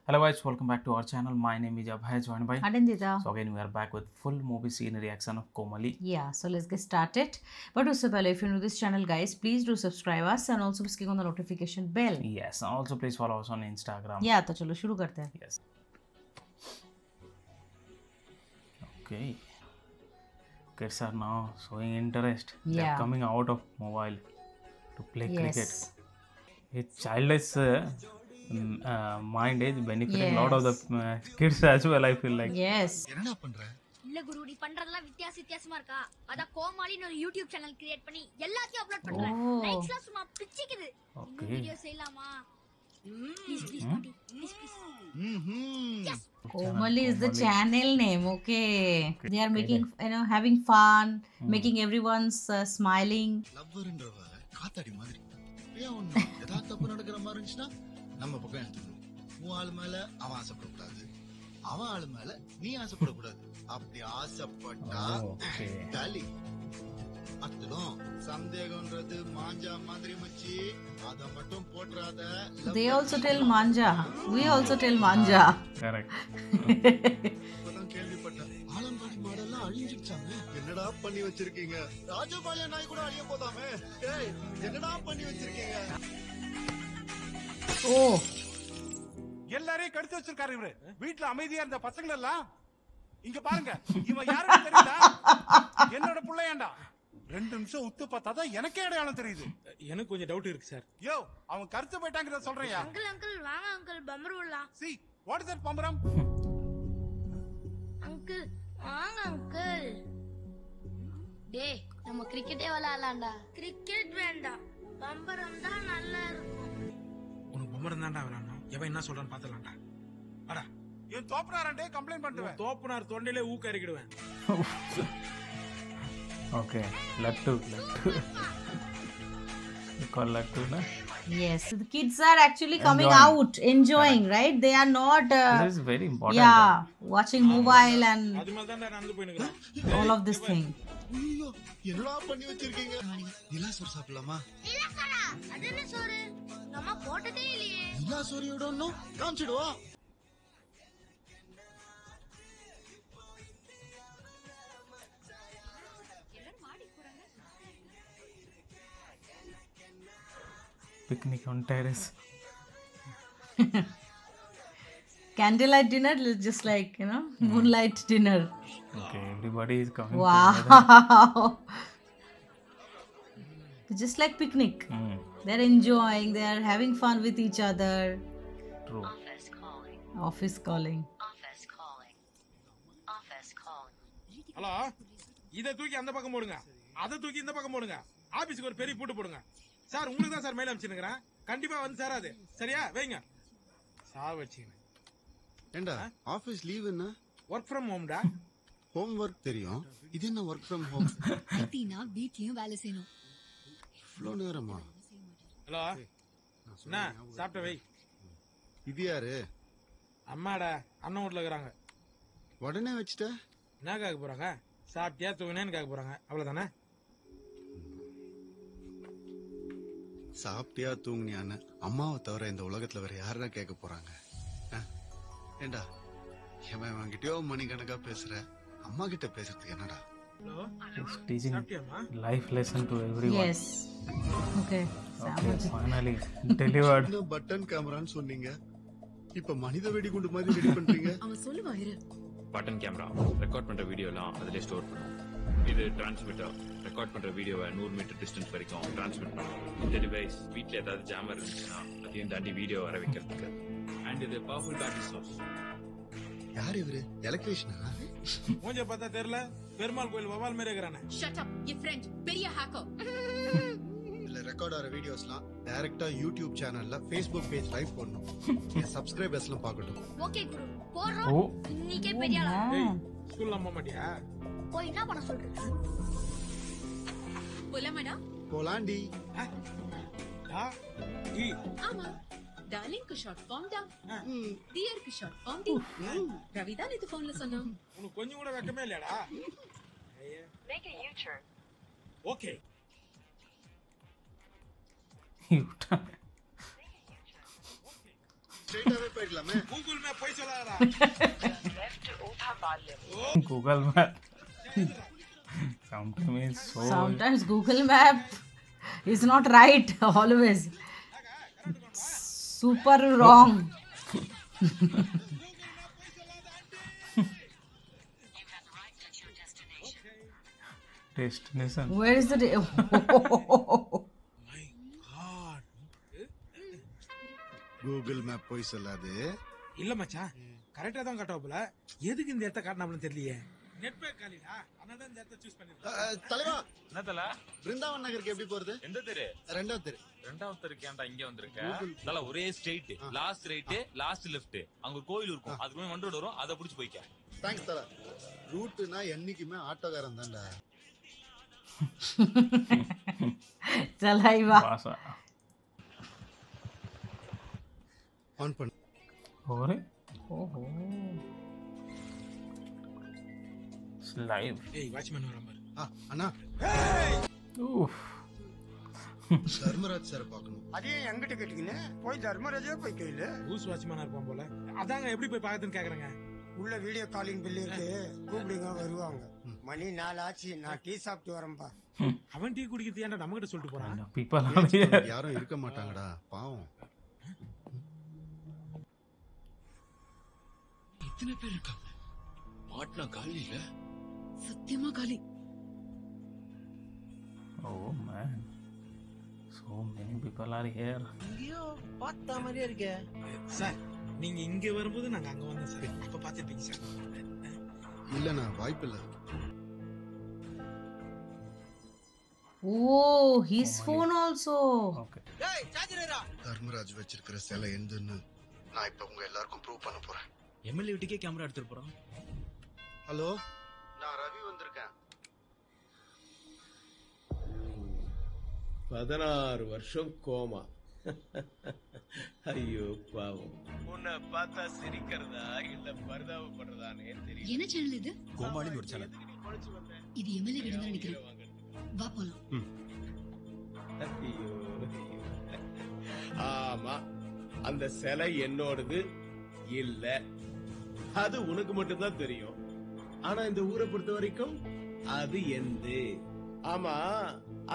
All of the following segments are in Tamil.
Hello guys, welcome back to our channel. My name is Abhay, joined by Adindita. So again we are back with full movie scene reaction of Komali. Yeah, so let's get started. But also, if you're new to this channel, guys, please do subscribe us and also click on the notification bell. Yes, and also please follow us on Instagram. Yeah, तो चलो शुरू करते हैं. Yes. Okay. Kids are now showing interest. They're Yeah. coming out of mobile to play cricket. Yes. A childish mind is benefiting a lot of the kids as well. I feel like. Yes. என்னடா பண்ற? இல்ல குரு நீ பண்றதெல்லாம் வித்தியாசமா இருக்கா அத கோமாளின்னு ஒரு யூடியூப் சேனல் கிரியேட் பண்ணி எல்லாத்தையும் அப்லோட் பண்றேன் Oh. லைக்ஸ்லாம் சும்மா பிச்சிக்குது Okay. வீடியோ செய்யலாமா please please please please Komali is the channel name. Okay. They are making, having fun, making everyone's smiling. லவ்வர்ன்றவ காத்தாடி மாதிரி. ஏன் ஒண்ணு ஏதாவது தப்பு நடக்கிற மாதிரி இருந்துச்சுன்னா நம்ம பக்கம் எடுத்துக்கணும். உன் ஆளு மேல அவன் ஆசைப்படக்கூடாது. அவன் ஆளு மேல நீ ஆசைப்படக்கூடாது. அப்படி ஆசைப்பட்டா Okay. டாலி அத்தடும் சந்தேகம்ன்றது மாஞ்சா மாதிரி மச்சி அத மட்டும் போட்றாத. They also tell manja. We also tell manja. Correct. இப்பதான் கேள்விப்பட்டேன். ஆலம்பாடி மாடெல்லாம் அழிஞ்சிடுச்சாங்க. என்னடா பண்ணி வச்சிருக்கீங்க? ராஜபாளைய நாய் கூட அழிய போதாமே. டேய் என்னடா பண்ணி வச்சிருக்கீங்க? Oh. எல்லாரையும் கடிச்சு வச்சிருக்காரு இவரு. வீட்டுல அமைதியா இருந்த பசங்க எல்லாம் இங்க பாருங்க. இவன் யாருன்னு தெரியுதா? என்னோட புள்ளையாண்டா. 2 நிமிஷம் உத்து பார்த்தாதான் எனக்கே அடையாளம் தெரியுது. எனக்கு கொஞ்சம் டவுட் இருக்கு சார். யோ அவன் கருத்து போயிட்டாங்கிறத சொல்றியா? அங்கிள் அங்கிள் வாங்க அங்கிள் பம்பர் விடலாம் சி வாட் இஸ் தட் பம்பரம்? அங்கிள் வாங்க அங்கிள் டேய் நம்ம கிரிக்கெட்டே விளையாடலாம்டா கிரிக்கெட் வேண்டாம் பம்பரம் தான் நல்லா இருக்கும் உனக்கு பொம்மரம் தான்டா விளையாடணும். எவன் என்ன சொல்றான்னு பாத்துலாம்டா. வாடா. இவன் தோப்புறாரண்டே கம்ப்ளைண்ட் பண்ணுவேன். தோப்புனார் தொண்டையிலே ஊக்க இறக்கிடுவேன். Okay. Lattu. You call Lattu, na? Yes. The kids are actually coming Enjoying. out, enjoying, right? They are not, This is very important. yeah, watching mobile and அது மாதிரி தான்டா நடந்து போயினுக்குறேன். all of this thing. ஐயோ என்னடா பண்ணி வச்சிருக்கீங்க? நிலா சோறு சாப்பிடலாமா? இல்ல சாரா அது என்ன சோறு நம்ம போட்டதே இல்லையே நிலா சோறியோட ஒன்னும் காமிச்சிடுவா. Picnic on terrace. Candlelight dinner, just like, moonlight dinner. Okay, everybody is coming together. Wow. Just like picnic. Mm, They're enjoying, they're having fun with each other. true. Office calling. Hello. இத தூக்கி அந்த பக்கம் போடுங்க. அத தூக்கி இந்த பக்கம் போடுங்க. ஆபீஸ்க்கு ஒரு பெரிய பூட்டு போடுங்க. சார் உங்களுக்கு தான் சார் மெயில் அனுப்பிச்சிருக்கேன். கண்டிப்பா வந்து சேராது. சரியா? வைங்க. சாவச்சிங்க. ஏண்டா ஆபீஸ் லீவ் என்ன? வொர்க் ஃப்ரம் ஹோம்டா. ஹோம் ஒர்க் தெரியும். இது என்ன ஒர்க் ஃப்ரம் ஹோம்? ஐடினா வீட்லயும் வேலை செய்யணும். இவ்ளோ நேரமா? ஹலோ. என்ன சாப்பிட்ட வை. இது யாரு? அம்மாடா அண்ணன் வீட்ல இருக்கறாங்க. உடனே வச்சிட்ட? என்ன கேட்க போறாங்க? சாப்பிட்டியா தூங்கினேன்னு கேட்க போறாங்க. அவ்வளவுதானே? சாப்பிட்டியா தூங்குனியான்னு அம்மாவை தவிர இந்த உலகத்துல வேற யாரா கேட்க போறாங்க? ஏண்டா எவன் வாங்கிட்டயோ மணிக்கணக்கா பேசுற, அம்மா கிட்ட பேசுறதுக்கு என்னடா? Hello. It's teaching சாப்பிட்டியாமா? life lesson to everyone. Yes. Okay. Okay, finally delivered. என்ன பட்டன் கேமரான்னு சொன்னீங்க, இப்ப மனித வெடிகுண்டு மாதிரி ரெடி பண்றீங்க. அவன் சொல்லுவா இரு. பட்டன் கேமரா ரெக்கார்ட் பண்ற வீடியோலாம் அதிலே ஸ்டோர் பண்ணும். இது டிரான்ஸ்மிட்டர் ரெக்கார்ட் பண்ற வீடியோவை 100 மீட்டர் டிஸ்டன்ஸ் வரைக்கும் டிரான்ஸ்மிட் பண்ணும். இந்த டிவைஸ் வீட்ல ஏதாவது ஜாமர் இருந்துச்சுன்னா அதையும் தாண்டி வீடியோ வர வைக்கிறதுக்கு. அண்ட் இது பவர்ஃபுல் பேட்டரி சோர்ஸ். யார் இவரு? எலக்ட்ரீஷியனா? மூஞ்ச பார்த்தா தெரியல. பெருமாள் கோயில் வவால் மாதிரி இருக்கறானே. Shut up. என் ஃப்ரெண்ட் பெரிய ஹேக்கர். இல்ல ரெக்கார்ட் ஆற வீடியோஸ்லாம் டைரக்டா யூடியூப் சேனல்ல Facebook பேஜ் லைவ் பண்ணனும். என் சப்ஸ்கிரைபர்ஸ்லாம் பார்க்கட்டும். ஓகே குரு போறோம் Oh, இன்னைக்கே பெரிய ஆளா ஏய் ஸ்கூல்ல போக மாட்டியா? போய் என்ன பண்ண சொல்றீங்க போலாமாடா? போலாண்டி. ஆ டி ஆமா. டார்லிங் க்கு ஷார்ட் ஃபார்ம் டா. ம். டியர் க்கு ஷார்ட் ஃபார்ம் டி. ரவி தான் இது ஃபோன்ல சொன்னா. உனக்கு கொஞ்சம் கூட வெக்கமே இல்லையாடா? ஓகே. ஸ்ட்ரைட்டாவே போயிடலாமே. கூகுள் மேப் போய் சொல்லாதடா. Google Map. Sometimes so. Sometimes Google Map is not right always. Super wrong. Destination. Where is the Google map போய் சொல்லாது. இல்ல மச்சான், கரெக்டா தான் காட்டுவாப்புல. எதுக்கு இந்த இடத்த காட்டினாப்லன்னு தெரியலையே. நெட் பேக் காலிடா. அதனால இந்த இடத்த சூஸ் பண்ணிருக்கேன். தலைவா, என்ன தல பிருந்தாவன் நகருக்கு எப்படி போறது? எந்த தெரு? ரெண்டாவது தெரு. ரெண்டாவது தெருக்கு ஏன்டா இங்க வந்திருக்க? தல ஒரே straight, last right, last left. அங்க ஒரு கோயில் இருக்கும், அதுக்கு முன்னாடி வண்டி வரும், அதை புடிச்சு போய்க்க. தேங்க்ஸ் தல. ரூட்னா என்னைக்குமே ஆட்டோகாரன் தான்டா. Salaiva. Pasa. ஆன் பண்ணு. Ore. Oh. It's live. ஏய் வாட்ச்மேன் வராம பாரு. அண்ணா, Oof. தர்மராஜ் சார் பார்க்கணும். அதே எங்கிட்ட கேட்டீங்கன்னு போய் தர்மராஜே போய் கேளு. ஊஸ் வாட்ச்மேனா இருப்பான் போல. அதாங்க எப்படி போய் பார்க்கறதுன்னு கேக்குறேங்க. உள்ள வீடியோ காலிங் பில் இருக்கு, கூப்பிடுங்க வருவாங்க. மணி 4 ஆச்சு, நான் டீ சாப்பிட்டு வரேன்பா. அவன் டீ குடிக்கிறது ஏன்டா நம்ம கிட்ட சொல்லிட்டு போறான்? People are here. யாரும் இருக்க மாட்டாங்கடா, பாவம். இத்தனை பேர் இருக்காங்க. பாட்னா காலி இல்ல. சத்தியமா காலி. Oh man. So many people are here. ஐயோ, பார்த்தா மாதிரியே இருக்கே. சார், நீங்க இங்க வரும்போது நாங்க அங்க வந்தோம் சார். அப்ப பாத்துட்டீங்க சார். இல்லண்ணா, வாய்ப்பு இல்ல. Oh, his phone also. Okay. டேய், சார்ஜரா. தர்மராஜ் வச்சிருக்கிற சிலை எந்துன்னு நான் இப்ப உங்க எல்லாருக்கும் ப்ரூவ் பண்ண போறேன். எம்எல்ஏ வீட்டுக்கே கேமரா எடுத்துட்டு போறோம். ஹலோ, நான் ரவி வந்திருக்கேன். 16 வருஷம் கோமா. ஐயோ பாவம். உன்னை பார்த்தா சிரிக்கிறதா இல்ல பரிதாபப்படுறதானே தெரியல. என்ன சேனல் இது? கோமாளின்னு ஒரு சேனல். இது எம்எல்ஏ வீடு தான் நினைக்கிறேன். வா போலாம். ஐயோ. ஆமா, அந்த சிலை என்னோடது இல்ல. அது உனக்கு மட்டும்தான் தெரியும். ஆனா இந்த ஊரை பொறுத்த வரைக்கும் அது எந்து. ஆமா,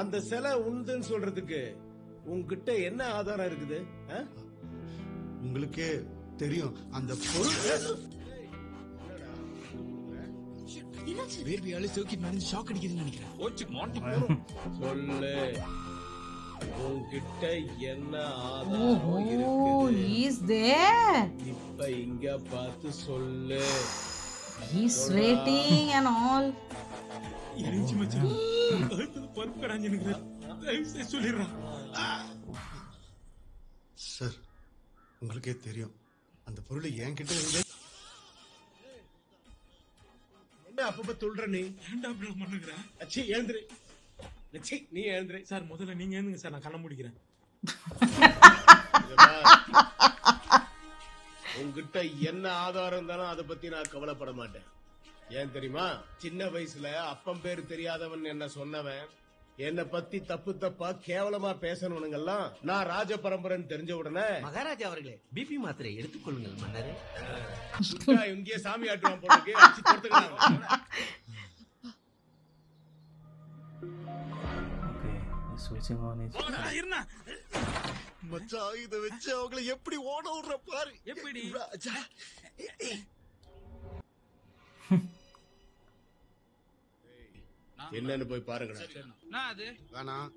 அந்த சிலை உண்டுன்னு சொல்றதுக்கு உன்கிட்ட என்ன ஆதாரம் இருக்குது? உங்களுக்கே தெரியும் அந்த பொருள். வேர்வையால சோக்கி மறைஞ்சு ஷாக் அடிக்குதுன்னு நினைக்கிறேன். ஓச்சு மாட்டி சொல்லு, உன்கிட்ட என்ன Oh, ஆதாரம் இருக்குது? he is there. இப்ப இங்க பார்த்து சொல்லு. He's waiting and all. எரிஞ்சு மச்சான். அடுத்து பருப்பு கடாஞ்சு நிக்கிறேன். தயவு செய்து சொல்லிடுறான். சார், உங்களுக்கே தெரியும் அந்த பொருள் என்கிட்ட இருந்து. என்ன அப்பப்ப சொல்ற நீ? ஏன்டா இப்படி பண்ணுகிற? அச்சி எழுந்துரு. அச்சி நீ எழுந்துரு. சார், முதல்ல நீங்க எழுந்துங்க சார், நான் கண்ண முடிக்கிறேன். உங்ககிட்ட என்ன ஆதாரம் இருந்தாலும் அதை பத்தி நான் கவலைப்பட மாட்டேன். ஏன் தெரியுமா? சின்ன வயசுல அப்பம் பேரு தெரியாதவன் என்ன சொன்னவன், என்ன பத்தி தப்பு தப்பா கேவலமா பேசணுங்கெல்லாம் நான் ராஜ பரம்பரைன்னு தெரிஞ்ச உடனே, மகாராஜா அவர்களே, பிபி மாத்திரை எடுத்துக்கொள்ளுங்கள் மன்னரே. இங்கேயே சாமி ஆட்டுவான் போட்டு அடிச்சு கொடுத்துக்கிறாங்க. Okay. He's switching on his. இருண்ணா. மச்சான், இத வச்சு அவங்களை எப்படி ஓட விடுற பாரு. எப்படி? என்னன்னு போய் பாருங்க. வேணாம் வேணாம்,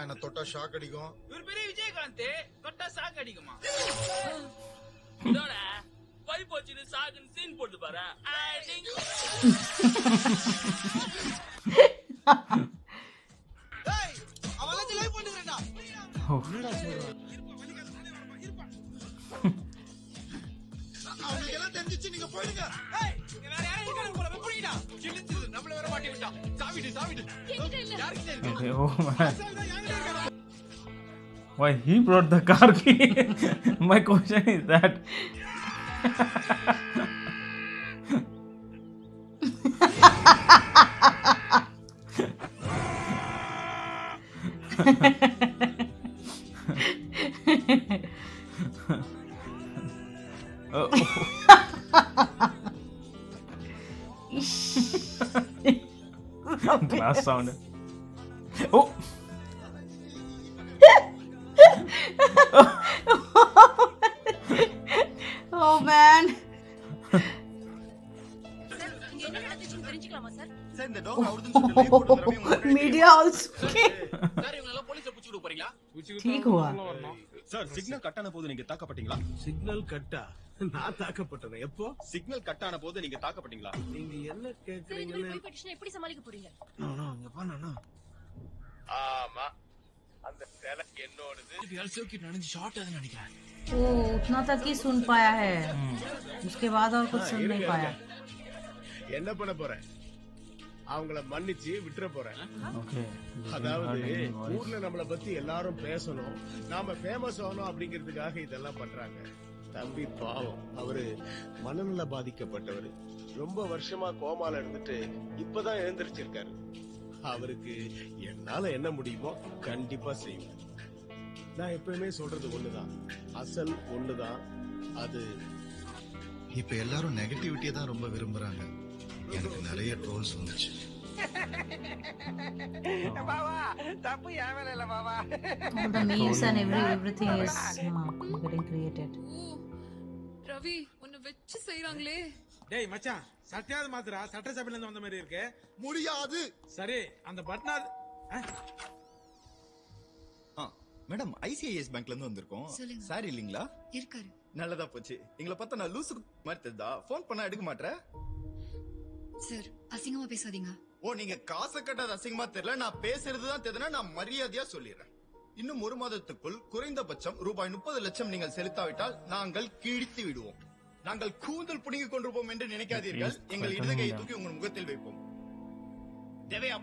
என்ன தொட்டா ஷாக் அடிக்கும். ஒரு பெரிய விஜயகாந்த் தொட்டா சாக்கு அடிக்குமா? பை போச்சு சாகுன்னு சீன் போட்டு பாரு. அவங்களுக்கு எல்லாம் தெரிஞ்சிச்சு, நீங்க போயிடுங்க. நம்மள வர மாட்டி விட்டா. சாவிடு சாவிடு. Okay. Oh man. Why he brought the car key? My question is that. Glass sound. Oh. Oh man. என்ன நடந்துச்சுன்னு தெரிஞ்சுக்கலாமா சார்? சார் இந்த டாக் அவர்தான் சொல்லிட்டு leave போட்டு ரவி உங்க Media also. சார் இவங்க எல்லாம் போலீஸ்ல புடிச்சு விட போறீங்களா? ठीक हुआ. சார் சிக்னல் கட் ஆன போது நீங்க தாக்கப்பட்டீங்களா? சிக்னல் கட்டா? நான் தாக்கப்பட்டேன். எப்போ? சிக்னல் கட் ஆன போது நீங்க தாக்கப்பட்டீங்களா? நீங்க என்ன சார் இந்த கேக்குறீங்கன்னு போய் பெட்டிஷன் எப்படி சமாளிக்க போறீங்க? அங்க பானா. ஆமா. அந்த செலை என்னோடது. இது எல்சோக்கி நடந்து ஷார்ட் ஆகுதுன்னு நினைக்கிறேன். वो उतना तक ही सुन पाया है, उसके बाद और कुछ सुन नहीं पाया. என்ன பண்ண போறேன்? அவங்கள மன்னிச்சு விட்டுற போறேன். Okay. அதாவது ஊர்ல நம்மள பத்தி எல்லாரும் பேசணும், நாம ஃபேமஸ் ஆகணும் அப்படிங்கிறதுக்காக இதெல்லாம் பண்றாங்க. தம்பி பாவம், அவரு மனநல பாதிக்கப்பட்டவர். ரொம்ப வருஷமா கோமால இருந்துட்டு இப்பதான் எழுந்திருச்சிருக்காரு. அவருக்கு என்னால என்ன முடியுமோ கண்டிப்பா செய்வேன். நான் எப்பவுமே சொல்றது ஒண்ணுதான், அசல் ஒண்ணுதான். அது இப்ப எல்லாரும் நெகட்டிவிட்டியை தான் ரொம்ப விரும்புறாங்க. எனக்கு நிறைய ட்ரோல்ஸ் வந்துச்சு. All the memes and everything is getting created. Ravi உன்னை வெச்சு செய்றாங்களே. டேய் மச்சான், சட்டையாவது மாத்துறா. சட்டசபையில இருந்து வந்த மாதிரி இருக்கு. முடியாது. சரி, அந்த பட்னாது. மேடம், ஐசிஐஎஸ் பேங்க்ல இருந்து வந்திருக்கோம். சார் இல்லீங்களா? இருக்காரு. நல்லதா போச்சு. எங்களை பார்த்தா நான் லூசு மாதிரி தெரியுதா? போன் பண்ணா எடுக்க மாட்டேன். சார் அசிங்கமா பேசாதீங்க. ஓ, நீங்க காசை கட்டாத அசிங்கமா தெரியல. நான் பேசுறதுதான் தெரியுதுன்னா நான் மரியாதையா சொல்லிடுறேன். இன்னும் 1 மாதத்துக்குள் குறைந்தபட்சம் ரூபாய் 30 லட்சம் நீங்கள் செலுத்தாவிட்டால் நாங்கள் கிழித்து விடுவோம். நாங்கள் கூந்தல் புடுங்கிக் கொண்டிருப்போம் என்று நினைக்காதீர்கள். எங்கள் இடதுகையை தூக்கி உங்கள் முகத்தில் வைப்போம். தேவையா?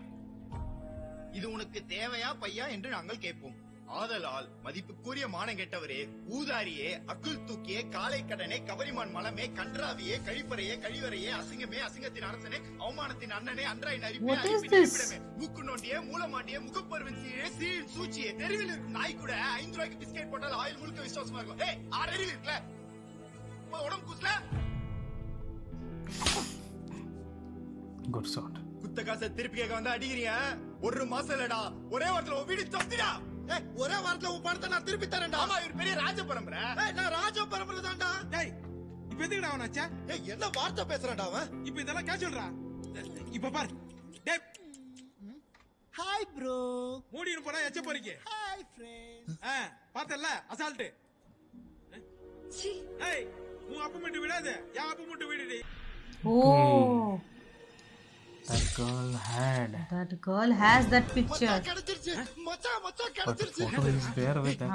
இது உனக்கு தேவையா பையா என்று நாங்கள் கேட்போம். ஆதலால் மதிப்புக்குரிய மானம் கெட்டவரே, ஊதாரியே, அக்குள் தூக்கியே, காலை கடனே, கபரிமான் மலமே, கன்றாவியே, கழிப்பறையே, கழிவறையே, அசிங்கமே, அசிங்கத்தின் அரசனே, அவமானத்தின் அண்ணனே, அன்றாய் நரிப்பே, அழிப்பிடமே, மூக்கு நோண்டியே, மூலமாண்டியே, முகப்பருவன் சீழே, சீழின் சூச்சியே, தெருவில் இருக்கும் நாய் கூட 5 ரூபாய்க்கு பிஸ்கெட் போட்டால் ஆயில் முழுக்க விசுவாசமா இருக்கும். ஏய், 6 அறிவு இருக்குல்ல, உடம்பு கூசல. Good shot. குத்த காசை திருப்பி கேட்க வந்தா அடிக்கிறீங்க. 1 மாசம் இல்லடா, ஒரே வாரத்துல உன் வீடு தொத்திடா. ஒரே வாரத்துல உன் பணத்தை நான் திருப்பி தரேன்டா. ஆமா, இவர் பெரிய ராஜ பரம்பரை. நான் ராஜ பரம்பரை தான்டா. டேய், இப்ப எதுக்குடா அவன் ஆச்சா? என்ன வார்த்தை பேசுறான்டா அவன்? இப்ப இதெல்லாம் கேஷுவல்ரா. இப்ப பாரு. டேய், ஹாய் ப்ரோ. மூடின்னு போறா எச்ச போறீங்க. Hi friend. பார்த்தல அசால்ட். ஏய், உன் அப்பா மட்டும் விடாத, என் அப்பா மட்டும் விடுடி. Oh. That girl has that picture. கிடைச்சிருச்சு. மச்சான் கிடைச்சிருச்சு. photo is there with that.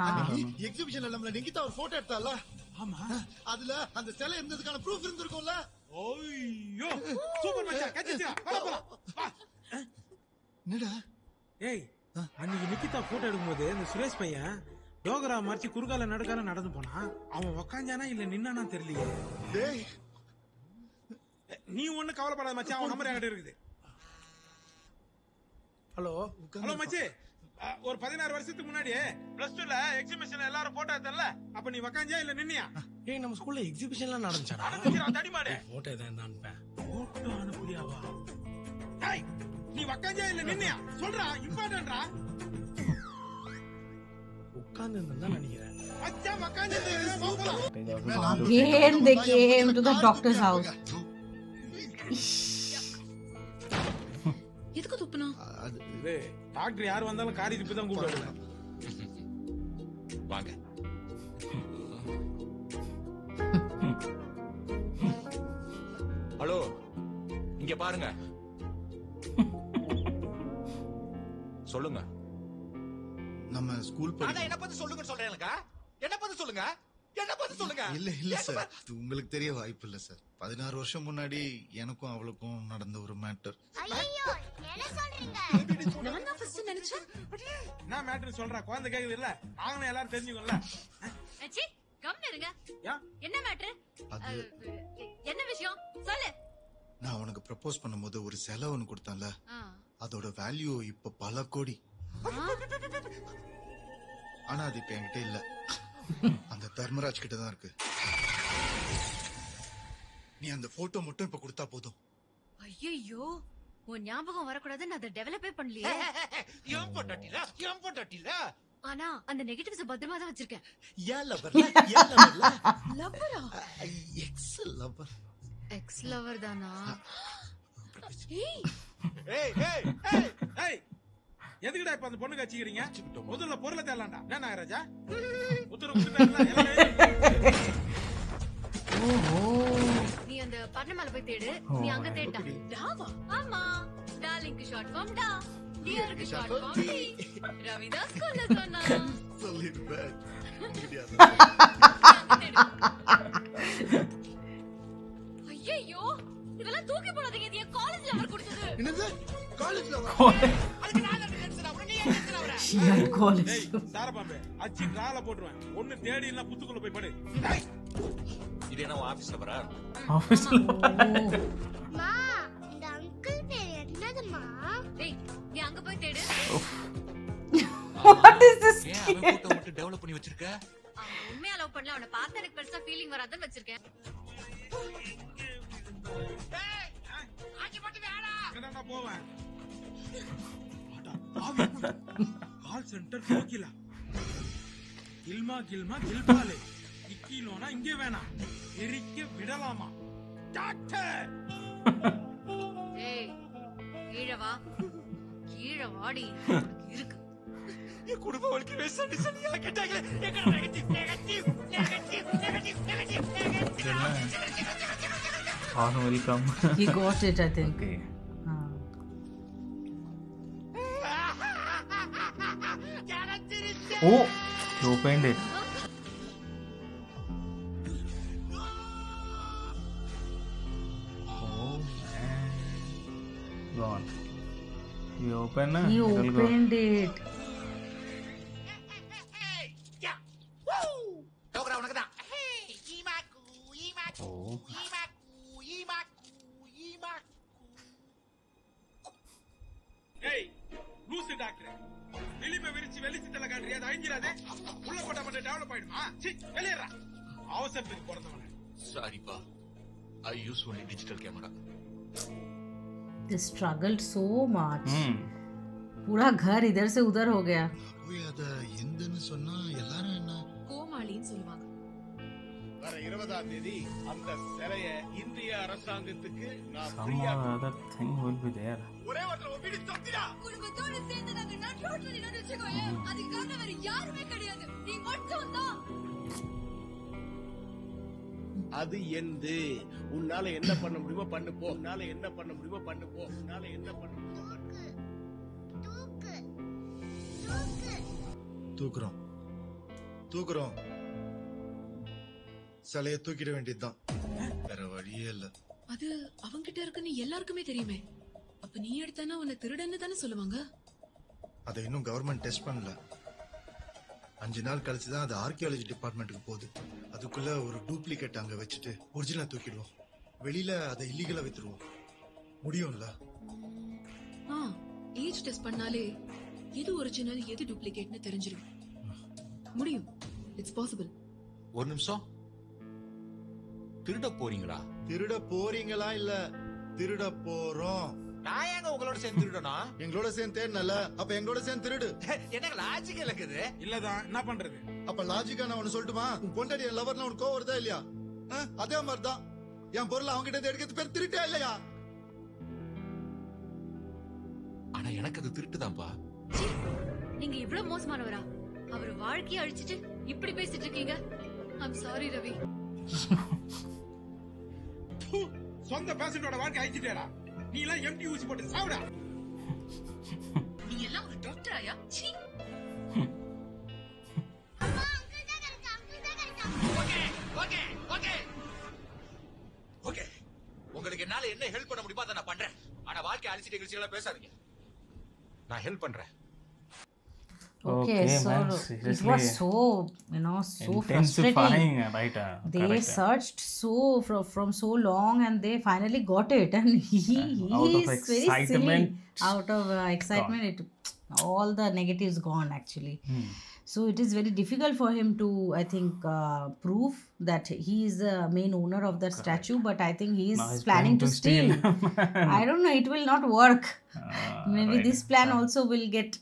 எக்ஸிபிஷன்ல நம்மள நிக்கிதா ஒரு போட்டோ எடுத்தால. ஆமா. அதுல அந்த சிலை இருந்ததுக்கான ப்ரூஃப் இருந்திருக்கும்ல. ஓய்யோ, சூப்பர் மச்சான், கச்சிச்சா. வா. என்னடா? ஏய், அன்னைக்கு நிக்கிதா போட்டோ எடுக்கும்போது இந்த சுரேஷ் பையன் யோகரா மார்ச்சி குறுகால நடுக்கால நடந்து போனா. அவன் உக்காஞ்சானா இல்ல நின்னானா தெரியலையே. டேய், நீ ஒண்ணு கவலைப்படாத மச்சான், அவன் நம்பர் என்கிட்ட இருக்குது. ஹலோ மச்சி, ஒரு 16 வருஷத்துக்கு முன்னாடி +2ல எக்ஸிபிஷன் எல்லாரும் போட்டோ எடுத்தல. அப்ப நீ உக்காஞ்சா இல்ல நின்னியா? ஏய், நம்ம ஸ்கூல்ல எக்ஸிபிஷன்லாம் நடந்துச்சா? நடந்துச்சுடா தடிமாடே. போட்டோ தான் அனுப்பேன். போட்டோ அனுப்புறியாவா? டேய், நீ உக்காஞ்சா இல்ல நின்னியா? சொல்றா, இம்பார்ட்டன்ட்ரா. உட்கார்ந்து இருந்தா நினைக்கிறேன். மச்சான் உக்காஞ்சா. Again they came to the doctor's house. எதுக்கு துப்புனா? அது டாக்டர் யார் வந்தாலும் காரி துப்பி தான் கூப்பிடுவாங்க. வாங்க. ஹலோ, இங்க பாருங்க. சொல்லுங்க. நம்ம ஸ்கூல் என்ன பத்தி சொல்லுங்க சொல்றேன்லக்கா. என்ன பத்தி சொல்லுங்க. என்ன பத்தி சொல்லுங்க. இல்ல சார், அது உங்களுக்கு தெரிய வாய்ப்பு இல்ல சார். 16 வருஷம் முன்னாடி எனக்கும் அவளுக்கும் நடந்த ஒரு மேட்டர். ஐயோ, என்ன சொல்றீங்க? நான் தான் ஃபர்ஸ்ட் நினைச்சேன். என்ன மேட்டர் சொல்றா? குழந்தை கேக்குது இல்ல, நாங்களும் எல்லாரும் தெரிஞ்சுக்கோல. அச்சி, கம்னு இருங்க. என்ன மேட்டர்? என்ன விஷயம் சொல்லு. நான் உனக்கு ப்ரப்போஸ் பண்ணும்போது ஒரு செலவு ஒன்று கொடுத்தேன்ல, அதோட வேல்யூ இப்ப பல கோடி. ஆனா அது இப்ப என்கிட்ட இல்ல, அந்த தர்மராஜ் கிட்ட தான் இருக்கு. நீ அந்த போட்டோ மட்டும் இப்ப கொடுத்தா போதும். ஐயோ உன் ஞாபகம் வரக்கூடாது நான் அதை டெவலப்பே பண்ணலையே. ஏன் பொண்டாட்டில ஆனா அந்த நெகட்டிவ்ஸ் பத்திரமா தான் வச்சிருக்கேன். ஏன் லவர்ல லவ்வரா? Ex lover. எக்ஸ் லவர் தானா? எதுக்குடா இப்ப அந்த பொண்ணு கட்சிக்கிறீங்க? முதல்ல பொருளை தேடலாம்டா. என்ன நாகராஜா உத்தரவு கொடுத்துட்டாங்களா? நீ அந்த பர்ணமால போய் தேடு. நீ அங்க தேடா. டாவா? ஆமா. டார்லிங்க்கு ஷார்ட் ஃபார்ம் டா. டியருக்கு ஷார்ட் ஃபார்ம் டி. ரவிதாஸ் கொல்ல சொன்னா. சொல்லிடுவேன். ஐயோ இதெல்லாம் தூக்கி போடாதீங்க. இது என் காலேஜ்ல அவர் கொடுத்தது. என்னது? காலேஜ்ல வர? அதுக்கு நான் தான் டென்ஷன் ஆவறேன். நீ ஏன் டென்ஷன் ஆவற? என் காலேஜ். சாரபாம்பே அச்சி டிரால போடுவேன். ஒண்ணு தேடி இல்ல புத்துக்குள்ள போய் படு. இது என்ன ஆபீஸ்ல வரா? ஆபீஸ்ல. மா இந்த அங்கிள் பேர் என்னதுமா? டேய் நீ அங்க போய் தேடு. What is this? ஏன் அவன் போட்டோ மட்டும் டெவலப் பண்ணி வச்சிருக்க? உண்மையா லவ் பண்ணல. அவனை பார்த்து எனக்கு பெருசா ஃபீலிங் வராதுன்னு வச்சிருக்கேன். டேய் ஆச்சி மட்டும் வேடா. எங்கடா போவேன்? Call centre Kokila. கில்மா கில்பாலே. இக்கிலோனா இங்கே வேணாம். எரிக்க விடலாமா? டாக்டர். ஏய் கீழ வா. கீழ வாடி. இருக்கு. என் குடும்ப வாழ்க்கையை சண்டியா கேட்டாங்களே. எங்க negative. Welcome. He got it, I think. Okay. Oh, you opened it. Oh man. Gone. You open it? He opened it. Dogra உனக்கு தான். Oh. ஏய் லூசு டாக்டர். வெளிமே விரிச்சு வெளிச்சு தலை காட்டுறியா? அது அழிஞ்சிராதே. உள்ள போட்டா மட்டும் டெவலப் ஆயிடுமா? சீ வெளியேறா. அவசரத்துக்கு போறதவன. சாரிப்பா. I use only digital camera. They struggled so much. पूरा घर इधर से उधर हो गया. அத எந்தன்னு சொன்னா எல்லாரும் என்ன கோமாளின்னு சொல்லுவாங்க. வர 20ஆம் தேதி அந்த சிலைய இந்திய அரசாங்கத்துக்கு நான் That thing will be there. ஒரே ஒருத்தர் ஒப்பிடி தொத்திடா. குடும்பத்தோட சேர்ந்து நாங்க நட் ரோட்ல நின்னு வச்சுக்கோங்க. அதுக்கு காரணம் வேற யாருமே கிடையாது. நீ மட்டும் தான். அது எந்து. உன்னால என்ன பண்ண முடியுமோ பண்ணு போ. உன்னால என்ன பண்ண முடியுமோ பண்ணு போ. உன்னால என்ன பண்ண முடியுமோ பண்ணு. தூக்குறோம். சிலைய தூக்கிட வேண்டியதுதான். வேற வழியே இல்ல. அது அவங்கிட்ட இருக்குன்னு எல்லாருக்குமே தெரியுமே. அப்ப நீ எடுத்தானா உன்னை திருடன்னு தானே சொல்லுவாங்க. அதை இன்னும் கவர்மெண்ட் டெஸ்ட் பண்ணல. 5 நாள் கழிச்சுதான் அது ஆர்கியாலஜி டிபார்ட்மெண்ட்டுக்கு போகுது. அதுக்குள்ள ஒரு டூப்ளிகேட் அங்க வச்சுட்டு ஒரிஜினல் தூக்கிடுவோம். வெளியில அதை இல்லீகலா வித்துருவோம். முடியும்ல? ஏஜ் டெஸ்ட் பண்ணாலே எது ஒரிஜினல் எது டூப்ளிகேட்னு தெரிஞ்சிடும். முடியும். It's possible. ஒரு நிமிஷம். திருட போறீங்களா? திருட போறீங்களா இல்ல திருட போறோம். நான் ஏங்க உங்களோட சேர்ந்து திருடணும்? எங்களோட சேர்ந்து தேடனல, அப்ப எங்களோட சேர்ந்து திருடு. என்ன லாஜிக் இருக்குது? இல்லதான் என்ன பண்றது? அப்ப லாஜிக்கா நான் ஒன்னு சொல்லட்டுமா? உன் பொண்டாடி என் லவர்னா உனக்கு கோவம் வருதா இல்லையா? அதே மாதிரிதான் என் பொருள் அவங்க கிட்ட எடுக்கிறது பேர் திருட்டா இல்லையா? ஆனா எனக்கு அது திருட்டுதான்ப்பா. நீங்க இவ்வளவு மோசமானவரா? அவர் வாழ்க்கையை அழிச்சிட்டு இப்படி பேசிட்டு இருக்கீங்க. I'm sorry Ravi. சொந்த பேஷண்டோட வாழ்க்கை அழிச்சிட்டேடா. நீ எல்லாம் எம்டி ஊசி போட்டு சாவுடா. நீ எல்லாம் ஒரு டாக்டராயா? சீ. ஓகே. உங்களுக்கு என்னால என்ன ஹெல்ப் பண்ண முடியுமோ அதை நான் பண்றேன். ஆனா வாழ்க்கை அழிச்சிட்டு கிழிச்சிட்டு பேசாதீங்க. நான் ஹெல்ப் பண்றேன். Okay, so man, it was so, so frustrating. Right? They searched from so long and they finally got it, and he is very silly. Out of excitement, all the negatives gone actually. So it is very difficult for him to, I think, prove that he is the main owner of that statue. But I think he is Now he's planning to steal. steal. I don't know. It will not work. Maybe right. this plan also will get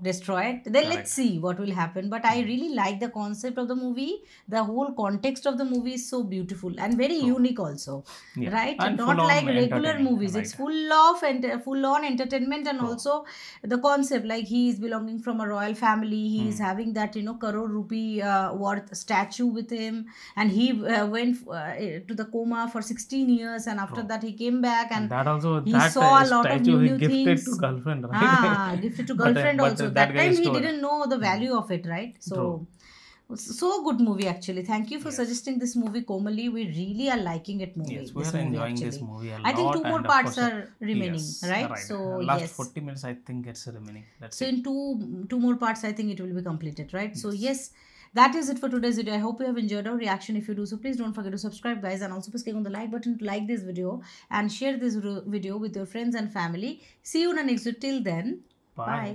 destroyed. Then let's Correct. see what will happen. But I really like the concept of the movie. The whole context of the movie is so beautiful and very unique also. Yeah. Right? And Not full-on like regular entertaining, movies. right. It's full on entertainment, and also the concept, like he is belonging from a royal family. He is having that crore rupee worth statue with him, and he went to the coma for 16 years, and after that he came back, and that also, he that saw a lot of statue he new gifted things. to girlfriend, right? Gifted to But, girlfriend but also. that That guy time he stole. didn't know the value of it, right? So good movie actually. Thank you for suggesting this movie, Komali. We really are liking it movie. Yes, we this are movie, enjoying actually. this movie a I think lot, 2 more and of parts course, are remaining, yes, right? So last yes. 40 minutes I think it's remaining. That's So it. in two more parts, I think it will be completed, right? So yes, that is it for today's video. I hope you have enjoyed our reaction. If you do so, please don't forget to subscribe, guys, and also please click on the like button to like this video and share this video with your friends and family. See you in the next video. Till then, bye.